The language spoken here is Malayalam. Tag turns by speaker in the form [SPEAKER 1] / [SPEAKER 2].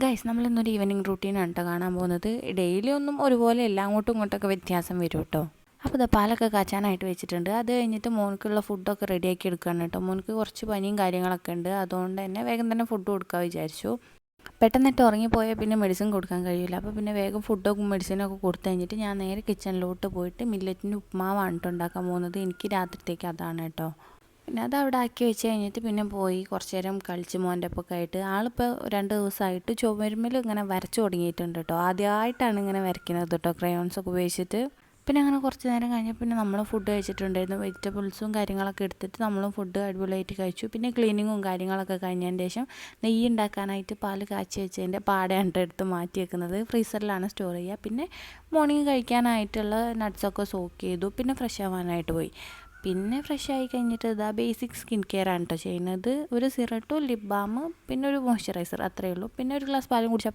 [SPEAKER 1] ഗൈസ് നമ്മളിന്നൊരു ഈവനിങ് റൂട്ടീനാണ് കേട്ടോ കാണാൻ പോകുന്നത്. ഡെയിലി ഒന്നും ഒരുപോലെ അല്ല, അങ്ങോട്ടും ഇങ്ങോട്ടൊക്കെ വ്യത്യാസം വരും കേട്ടോ. അപ്പോൾ ഇതാ പാലൊക്കെ കാച്ചാനായിട്ട് വെച്ചിട്ടുണ്ട്. അത് കഴിഞ്ഞിട്ട് മോനക്കുള്ള ഫുഡൊക്കെ റെഡിയാക്കി എടുക്കുകയാണ് കേട്ടോ. മോനക്ക് കുറച്ച് പനിയും കാര്യങ്ങളൊക്കെ ഉണ്ട്, അതുകൊണ്ട് തന്നെ വേഗം തന്നെ ഫുഡ് കൊടുക്കാൻ വിചാരിച്ചു. പെട്ടെന്നിട്ട് ഉറങ്ങിപ്പോയാൽ പിന്നെ മെഡിസിൻ കൊടുക്കാൻ കഴിയില്ല. അപ്പോൾ പിന്നെ വേഗം ഫുഡൊക്കെ മെഡിസിനൊക്കെ കൊടുത്തു കഴിഞ്ഞിട്ട് ഞാൻ നേരെ കിച്ചണിലോട്ട് പോയിട്ട് മില്ലറ്റിൻ്റെ ഉപ്മാവാണ് കേട്ടോ ഉണ്ടാക്കാൻ പോകുന്നത്. എനിക്ക് രാത്രിത്തേക്ക് അതാണ് കേട്ടോ. പിന്നെ അത് അവിടെ ആക്കി വെച്ച് കഴിഞ്ഞിട്ട് പിന്നെ പോയി കുറച്ച് നേരം കളിച്ച് മോൻ്റെ ഒപ്പൊക്കെ ആയിട്ട്. ആളിപ്പോൾ 2 ദിവസമായിട്ട് ചുമരുമ്മൽ ഇങ്ങനെ വരച്ചു തുടങ്ങിയിട്ടുണ്ട് കേട്ടോ. ആദ്യമായിട്ടാണ് ഇങ്ങനെ വരയ്ക്കുന്നത് കേട്ടോ, ക്രയോൺസൊക്കെ ഉപയോഗിച്ചിട്ട്. പിന്നെ അങ്ങനെ കുറച്ച് നേരം കഴിഞ്ഞപ്പോൾ പിന്നെ നമ്മൾ ഫുഡ് കഴിച്ചിട്ടുണ്ടായിരുന്നു. വെജിറ്റബിൾസും കാര്യങ്ങളൊക്കെ എടുത്തിട്ട് നമ്മളും ഫുഡ് അടിപൊളിയായിട്ട് കഴിച്ചു. പിന്നെ ക്ലീനിങ്ങും കാര്യങ്ങളൊക്കെ കഴിഞ്ഞതിന് ശേഷം നെയ്യ് ഉണ്ടാക്കാനായിട്ട് പാല് കാച്ചി വെച്ചതിൻ്റെ പാടയാണ് എടുത്ത് മാറ്റി വെക്കുന്നത്. ഫ്രീസറിലാണ് സ്റ്റോർ ചെയ്യുക. പിന്നെ മോർണിംഗ് കഴിക്കാനായിട്ടുള്ള നട്ട്സൊക്കെ സോക്ക് ചെയ്തു. പിന്നെ ഫ്രഷ് ആവാനായിട്ട് പോയി. പിന്നെ ഫ്രഷ് ആയി കഴിഞ്ഞിട്ട് ഇതാ ബേസിക് സ്കിൻ കെയർ ആണ് കേട്ടോ ചെയ്യുന്നത്. ഒരു സിറട്ടും ലിപ് ബാം പിന്നെ ഒരു മോയ്സ്ചറൈസർ, അത്രയേ ഉള്ളൂ. പിന്നെ ഒരു ഗ്ലാസ് പാലും കുടിച്ചാൽ